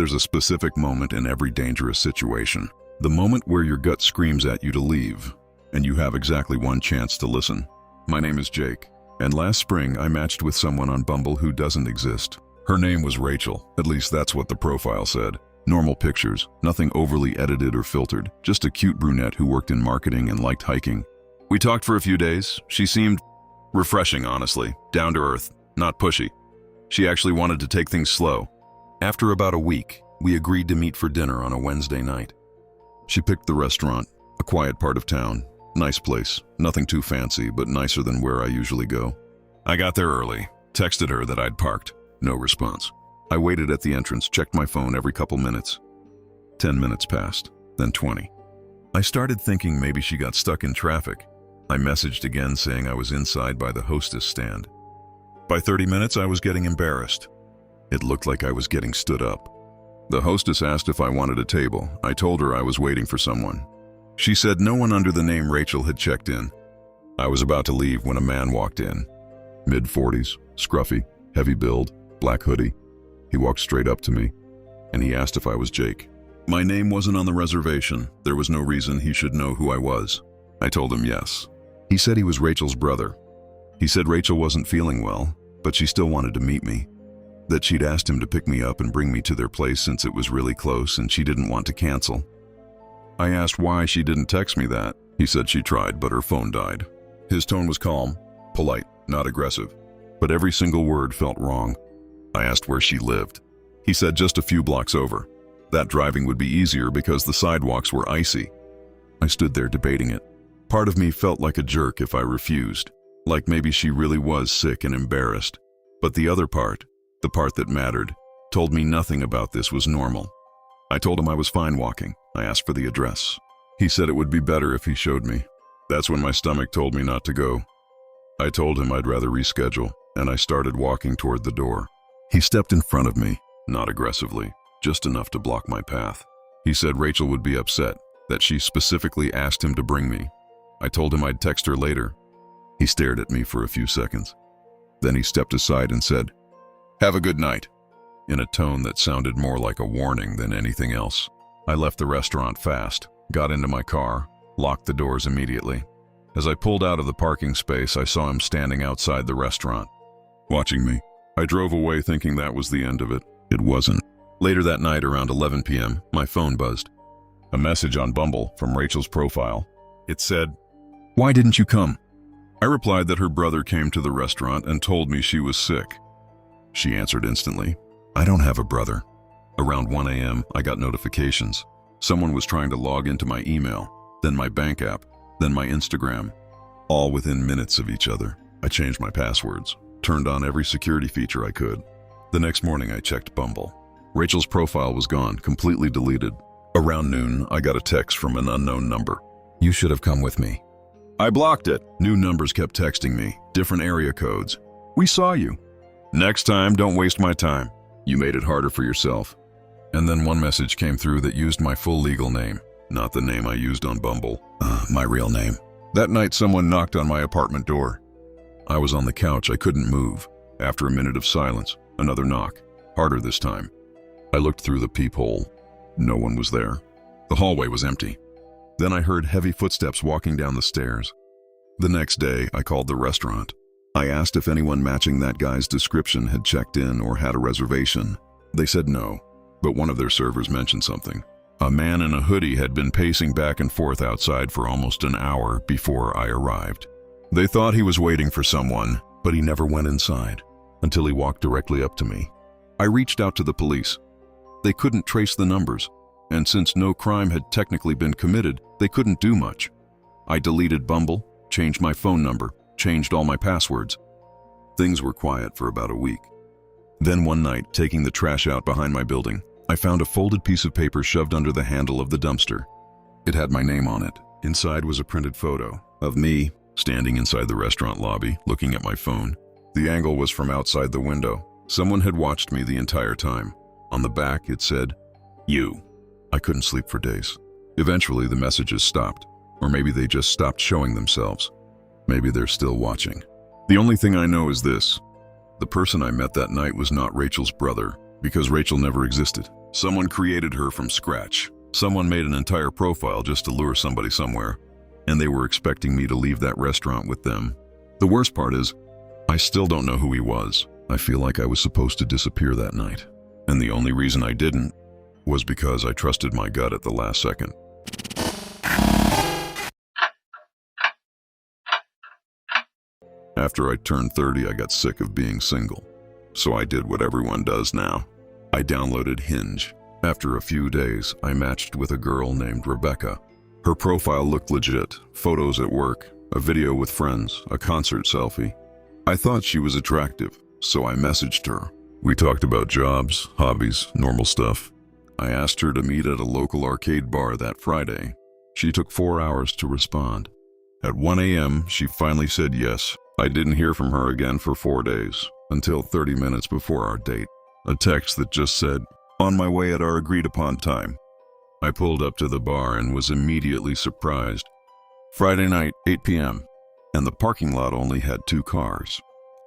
There's a specific moment in every dangerous situation. The moment where your gut screams at you to leave, and you have exactly one chance to listen. My name is Jake, and last spring I matched with someone on Bumble who doesn't exist. Her name was Rachel, at least that's what the profile said. Normal pictures, nothing overly edited or filtered, just a cute brunette who worked in marketing and liked hiking. We talked for a few days. She seemed refreshing, honestly, down to earth, not pushy. She actually wanted to take things slow. After about a week, we agreed to meet for dinner on a Wednesday night. She picked the restaurant, a quiet part of town. Nice place, nothing too fancy, but nicer than where I usually go. I got there early, texted her that I'd parked. No response. I waited at the entrance, checked my phone every couple minutes. 10 minutes passed, then 20. I started thinking maybe she got stuck in traffic. I messaged again saying I was inside by the hostess stand. By 30 minutes, I was getting embarrassed. It looked like I was getting stood up. The hostess asked if I wanted a table. I told her I was waiting for someone. She said no one under the name Rachel had checked in. I was about to leave when a man walked in. Mid-40s, scruffy, heavy build, black hoodie. He walked straight up to me, and he asked if I was Jake. My name wasn't on the reservation. There was no reason he should know who I was. I told him yes. He said he was Rachel's brother. He said Rachel wasn't feeling well, but she still wanted to meet me. That she'd asked him to pick me up and bring me to their place since it was really close and she didn't want to cancel. I asked why she didn't text me that. He said she tried, but her phone died. His tone was calm, polite, not aggressive, but every single word felt wrong. I asked where she lived. He said just a few blocks over. That driving would be easier because the sidewalks were icy. I stood there debating it. Part of me felt like a jerk if I refused, like maybe she really was sick and embarrassed. But the other part, the part that mattered, told me nothing about this was normal. I told him I was fine walking. I asked for the address. He said it would be better if he showed me. That's when my stomach told me not to go. I told him I'd rather reschedule, and I started walking toward the door. He stepped in front of me, not aggressively, just enough to block my path. He said Rachel would be upset, that she specifically asked him to bring me. I told him I'd text her later. He stared at me for a few seconds. Then he stepped aside and said, "Have a good night," in a tone that sounded more like a warning than anything else. I left the restaurant fast, got into my car, locked the doors immediately. As I pulled out of the parking space, I saw him standing outside the restaurant, watching me. I drove away thinking that was the end of it. It wasn't. Later that night, around 11 p.m., my phone buzzed. A message on Bumble from Rachel's profile. It said, "Why didn't you come?" I replied that her brother came to the restaurant and told me she was sick. She answered instantly, "I don't have a brother." Around 1 a.m., I got notifications. Someone was trying to log into my email, then my bank app, then my Instagram, all within minutes of each other. I changed my passwords, turned on every security feature I could. The next morning, I checked Bumble. Rachel's profile was gone, completely deleted. Around noon, I got a text from an unknown number. "You should have come with me." I blocked it. New numbers kept texting me, different area codes. "We saw you." "Next time, don't waste my time. You made it harder for yourself." And then one message came through that used my full legal name, not the name I used on Bumble, my real name. That night, someone knocked on my apartment door. I was on the couch. I couldn't move. After a minute of silence, another knock, harder this time. I looked through the peephole. No one was there. The hallway was empty. Then I heard heavy footsteps walking down the stairs. The next day, I called the restaurant. I asked if anyone matching that guy's description had checked in or had a reservation. They said no, but one of their servers mentioned something. A man in a hoodie had been pacing back and forth outside for almost an hour before I arrived. They thought he was waiting for someone, but he never went inside until he walked directly up to me. I reached out to the police. They couldn't trace the numbers, and since no crime had technically been committed, they couldn't do much. I deleted Bumble, changed my phone number, changed all my passwords. Things were quiet for about a week. Then one night, taking the trash out behind my building, I found a folded piece of paper shoved under the handle of the dumpster. It had my name on it. Inside was a printed photo of me standing inside the restaurant lobby, looking at my phone. The angle was from outside the window. Someone had watched me the entire time. On the back, it said, "You." I couldn't sleep for days. Eventually, the messages stopped, or maybe they just stopped showing themselves. Maybe they're still watching. The only thing I know is this: the person I met that night was not Rachel's brother, because Rachel never existed. Someone created her from scratch. Someone made an entire profile just to lure somebody somewhere, and they were expecting me to leave that restaurant with them. The worst part is, I still don't know who he was. I feel like I was supposed to disappear that night, and the only reason I didn't was because I trusted my gut at the last second. After I turned 30, I got sick of being single, so I did what everyone does now. I downloaded Hinge. After a few days, I matched with a girl named Rebecca. Her profile looked legit: photos at work, a video with friends, a concert selfie. I thought she was attractive, so I messaged her. We talked about jobs, hobbies, normal stuff. I asked her to meet at a local arcade bar that Friday. She took 4 hours to respond. At 1 a.m., she finally said yes. I didn't hear from her again for 4 days, until 30 minutes before our date. A text that just said, "On my way at our agreed-upon time." I pulled up to the bar and was immediately surprised. Friday night, 8 p.m., and the parking lot only had 2 cars.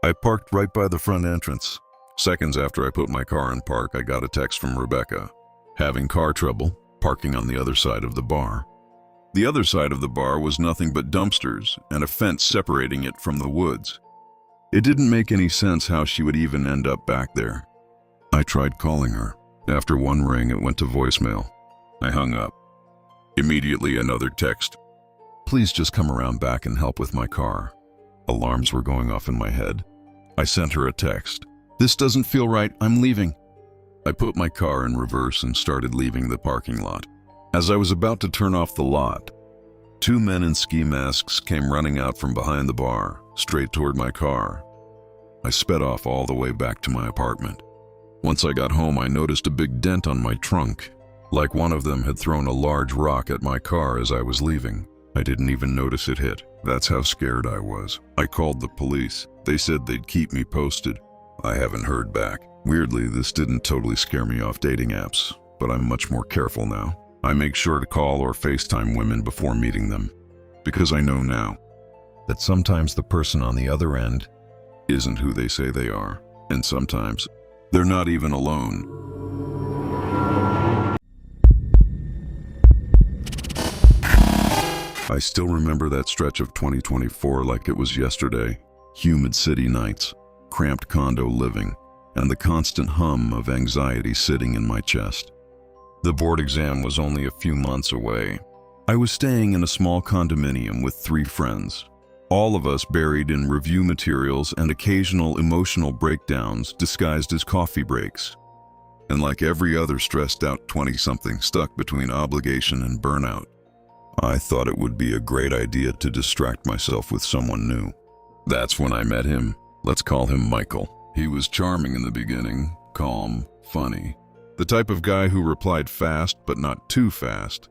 I parked right by the front entrance. Seconds after I put my car in park, I got a text from Rebecca, having car trouble, parking on the other side of the bar. The other side of the bar was nothing but dumpsters and a fence separating it from the woods. It didn't make any sense how she would even end up back there. I tried calling her. After one ring, it went to voicemail. I hung up. Immediately, another text. "Please just come around back and help with my car." Alarms were going off in my head. I sent her a text. "This doesn't feel right, I'm leaving." I put my car in reverse and started leaving the parking lot. As I was about to turn off the lot, 2 men in ski masks came running out from behind the bar, straight toward my car. I sped off all the way back to my apartment. Once I got home, I noticed a big dent on my trunk, like one of them had thrown a large rock at my car as I was leaving. I didn't even notice it hit. That's how scared I was. I called the police. They said they'd keep me posted. I haven't heard back. Weirdly, this didn't totally scare me off dating apps, but I'm much more careful now. I make sure to call or FaceTime women before meeting them, because I know now that sometimes the person on the other end isn't who they say they are, and sometimes they're not even alone. I still remember that stretch of 2024 like it was yesterday. Humid city nights, cramped condo living, and the constant hum of anxiety sitting in my chest. The board exam was only a few months away. I was staying in a small condominium with 3 friends, all of us buried in review materials and occasional emotional breakdowns disguised as coffee breaks. And like every other stressed out 20-something stuck between obligation and burnout, I thought it would be a great idea to distract myself with someone new. That's when I met him. Let's call him Michael. He was charming in the beginning, calm, funny. The type of guy who replied fast, but not too fast.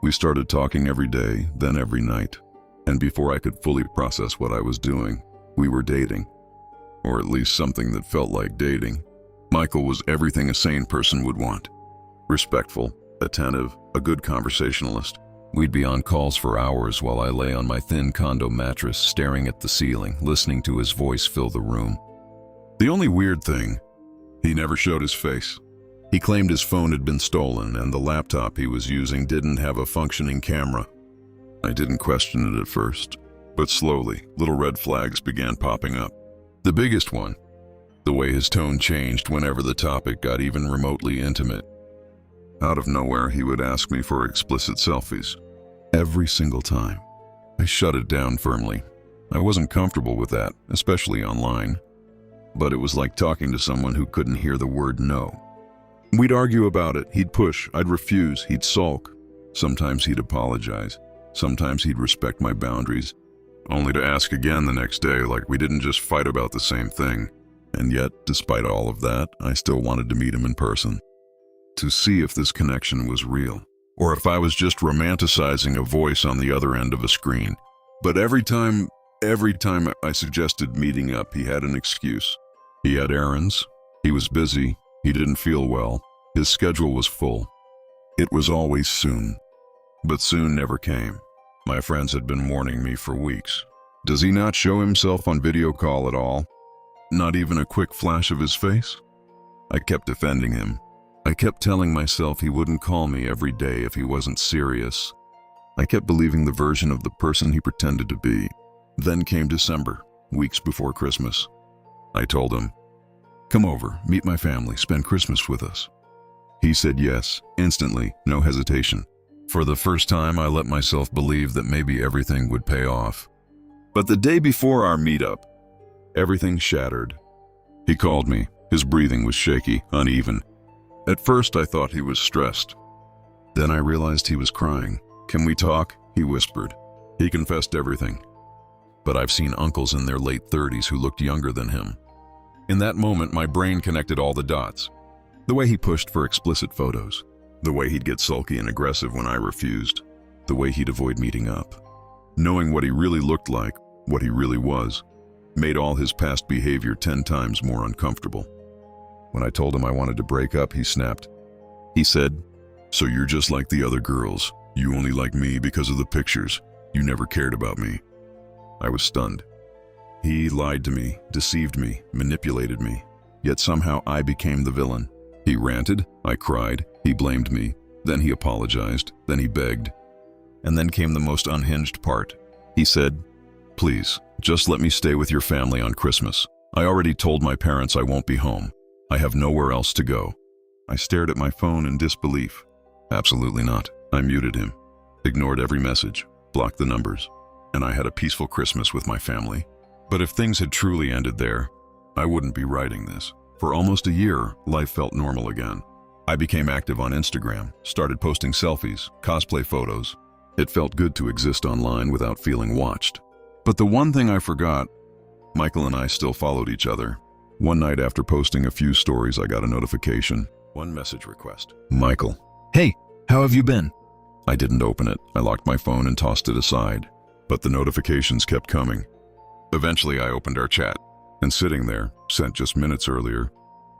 We started talking every day, then every night. And before I could fully process what I was doing, we were dating. Or at least something that felt like dating. Michael was everything a sane person would want. Respectful, attentive, a good conversationalist. We'd be on calls for hours while I lay on my thin condo mattress, staring at the ceiling, listening to his voice fill the room. The only weird thing, he never showed his face. He claimed his phone had been stolen and the laptop he was using didn't have a functioning camera. I didn't question it at first, but slowly, little red flags began popping up. The biggest one, the way his tone changed whenever the topic got even remotely intimate. Out of nowhere, he would ask me for explicit selfies. Every single time. I shut it down firmly. I wasn't comfortable with that, especially online. But it was like talking to someone who couldn't hear the word no. We'd argue about it, he'd push, I'd refuse, he'd sulk. Sometimes he'd apologize. Sometimes he'd respect my boundaries, only to ask again the next day like we didn't just fight about the same thing. And yet, despite all of that, I still wanted to meet him in person. To see if this connection was real, or if I was just romanticizing a voice on the other end of a screen. But every time I suggested meeting up, he had an excuse. He had errands, he was busy, he didn't feel well, his schedule was full. It was always soon. But soon never came. My friends had been warning me for weeks. Does he not show himself on video call at all? Not even a quick flash of his face? I kept defending him. I kept telling myself he wouldn't call me every day if he wasn't serious. I kept believing the version of the person he pretended to be. Then came December, weeks before Christmas. I told him, "Come over, meet my family, spend Christmas with us." He said yes, instantly, no hesitation. For the first time, I let myself believe that maybe everything would pay off. But the day before our meetup, everything shattered. He called me. His breathing was shaky, uneven. At first, I thought he was stressed. Then I realized he was crying. "Can we talk?" he whispered. He confessed everything. But I've seen uncles in their late 30s who looked younger than him. In that moment, my brain connected all the dots. The way he pushed for explicit photos. The way he'd get sulky and aggressive when I refused. The way he'd avoid meeting up. Knowing what he really looked like, what he really was, made all his past behavior 10 times more uncomfortable. When I told him I wanted to break up, he snapped. He said, "So you're just like the other girls. You only like me because of the pictures. You never cared about me." I was stunned. He lied to me, deceived me, manipulated me. Yet somehow I became the villain. He ranted, I cried, he blamed me, then he apologized, then he begged. And then came the most unhinged part. He said, "Please, just let me stay with your family on Christmas. I already told my parents I won't be home. I have nowhere else to go." I stared at my phone in disbelief. Absolutely not. I muted him, ignored every message, blocked the numbers, and I had a peaceful Christmas with my family. But if things had truly ended there, I wouldn't be writing this. For almost a year, life felt normal again. I became active on Instagram, started posting selfies, cosplay photos. It felt good to exist online without feeling watched. But the one thing I forgot, Michael and I still followed each other. One night after posting a few stories, I got a notification. One message request. "Michael. Hey, how have you been?" I didn't open it. I locked my phone and tossed it aside. But the notifications kept coming. Eventually, I opened our chat. And sitting there, sent just minutes earlier,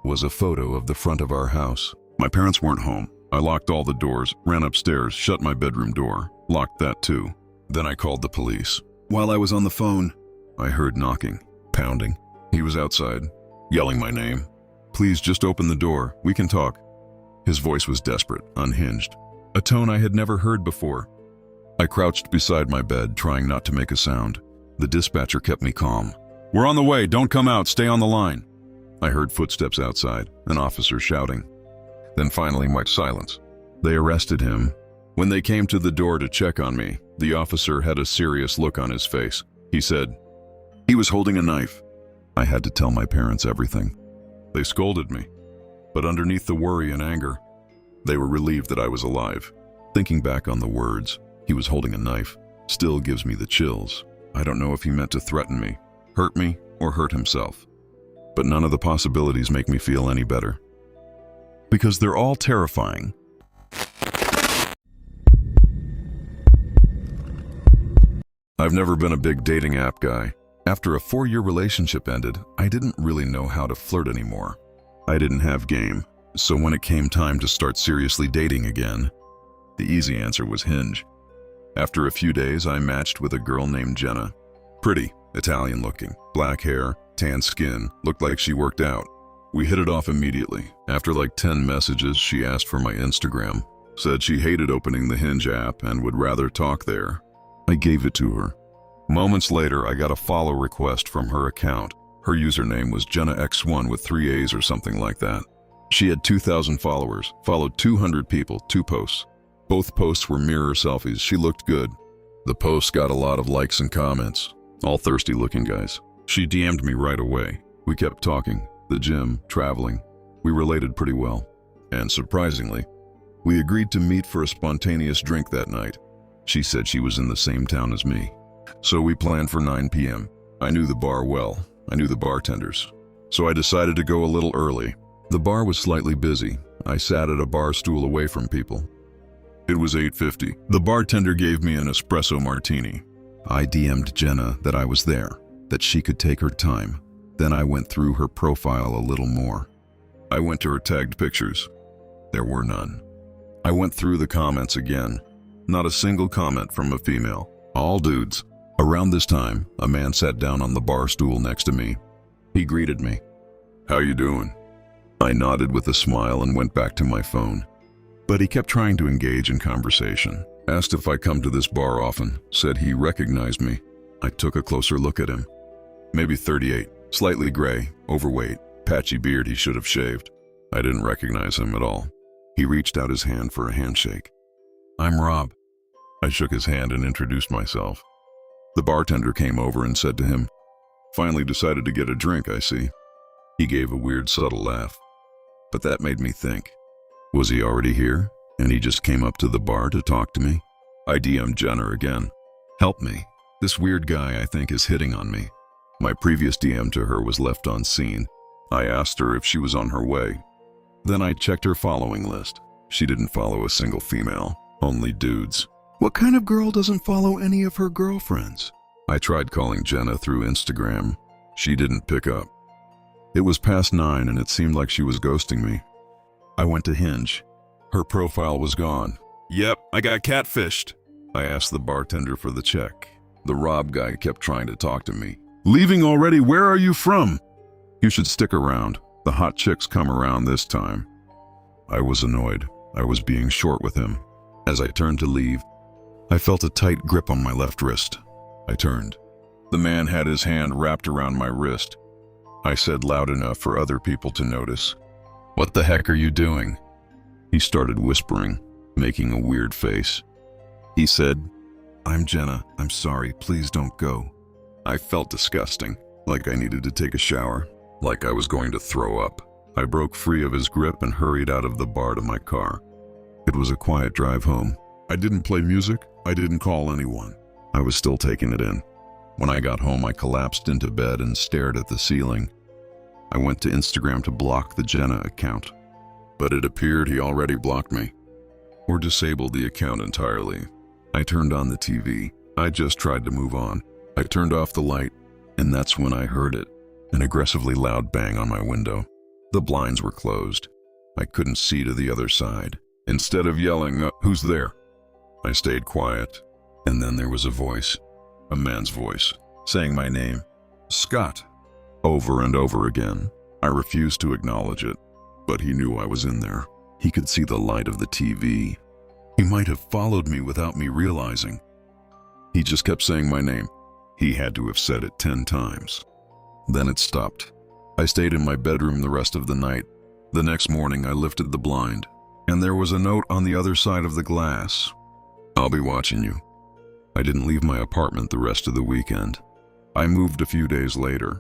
was a photo of the front of our house. My parents weren't home. I locked all the doors, ran upstairs, shut my bedroom door, locked that too. Then I called the police. While I was on the phone, I heard knocking, pounding. He was outside, yelling my name. "Please just open the door, we can talk." His voice was desperate, unhinged, a tone I had never heard before. I crouched beside my bed, trying not to make a sound. The dispatcher kept me calm. "We're on the way, don't come out, stay on the line." I heard footsteps outside, an officer shouting. Then finally, much silence. They arrested him. When they came to the door to check on me, the officer had a serious look on his face. He said, "He was holding a knife." I had to tell my parents everything. They scolded me, but underneath the worry and anger, they were relieved that I was alive. Thinking back on the words, "he was holding a knife," still gives me the chills. I don't know if he meant to threaten me, hurt me, or hurt himself. But none of the possibilities make me feel any better. Because they're all terrifying. I've never been a big dating app guy. After a 4-year relationship ended, I didn't really know how to flirt anymore. I didn't have game, so when it came time to start seriously dating again, the easy answer was Hinge. After a few days, I matched with a girl named Jenna. Pretty, Italian looking, black hair, tan skin, looked like she worked out. We hit it off immediately. After like 10 messages, she asked for my Instagram, said she hated opening the Hinge app and would rather talk there. I gave it to her. Moments later, I got a follow request from her account. Her username was JennaX1 with 3 A's or something like that. She had 2,000 followers, followed 200 people, 2 posts. Both posts were mirror selfies. She looked good. The posts got a lot of likes and comments, all thirsty looking guys. She DM'd me right away. We kept talking, the gym, traveling. We related pretty well. And surprisingly, we agreed to meet for a spontaneous drink that night. She said she was in the same town as me. So we planned for 9 p.m. I knew the bar well. I knew the bartenders. So I decided to go a little early. The bar was slightly busy. I sat at a bar stool away from people. It was 8:50. The bartender gave me an espresso martini. I DM'd Jenna that I was there, that she could take her time. Then I went through her profile a little more. I went to her tagged pictures. There were none. I went through the comments again. Not a single comment from a female. All dudes. Around this time, a man sat down on the bar stool next to me. He greeted me. "How you doing?" I nodded with a smile and went back to my phone. But he kept trying to engage in conversation. Asked if I come to this bar often, said he recognized me. I took a closer look at him. Maybe 38, slightly gray, overweight, patchy beard he should have shaved. I didn't recognize him at all. He reached out his hand for a handshake. "I'm Rob." I shook his hand and introduced myself. The bartender came over and said to him, "Finally decided to get a drink, I see." He gave a weird, subtle laugh. But that made me think. Was he already here, and he just came up to the bar to talk to me? I DM'd Jenna again. "Help me. This weird guy I think is hitting on me." My previous DM to her was left unseen. I asked her if she was on her way. Then I checked her following list. She didn't follow a single female, only dudes. What kind of girl doesn't follow any of her girlfriends? I tried calling Jenna through Instagram. She didn't pick up. It was past 9 and it seemed like she was ghosting me. I went to Hinge. Her profile was gone. "Yep, I got catfished." I asked the bartender for the check. The Rob guy kept trying to talk to me. "Leaving already? Where are you from?" "You should stick around. The hot chicks come around this time." I was annoyed. I was being short with him. As I turned to leave, I felt a tight grip on my left wrist. I turned. The man had his hand wrapped around my wrist. I said loud enough for other people to notice, "What the heck are you doing?" He started whispering, making a weird face. He said, "I'm Jenna. I'm sorry. Please don't go." I felt disgusting, like I needed to take a shower, like I was going to throw up. I broke free of his grip and hurried out of the bar to my car. It was a quiet drive home. I didn't play music. I didn't call anyone. I was still taking it in. When I got home, I collapsed into bed and stared at the ceiling. I went to Instagram to block the Jenna account, but it appeared he already blocked me, or disabled the account entirely. I turned on the TV. I just tried to move on. I turned off the light, and that's when I heard it, an aggressively loud bang on my window. The blinds were closed. I couldn't see to the other side. Instead of yelling, "Who's there?" I stayed quiet, and then there was a voice, a man's voice, saying my name, "Scott," over and over again. I refused to acknowledge it, but he knew I was in there. He could see the light of the TV. He might have followed me without me realizing. He just kept saying my name. He had to have said it 10 times. Then it stopped. I stayed in my bedroom the rest of the night. The next morning I lifted the blind, and there was a note on the other side of the glass. "I'll be watching you." I didn't leave my apartment the rest of the weekend. I moved a few days later.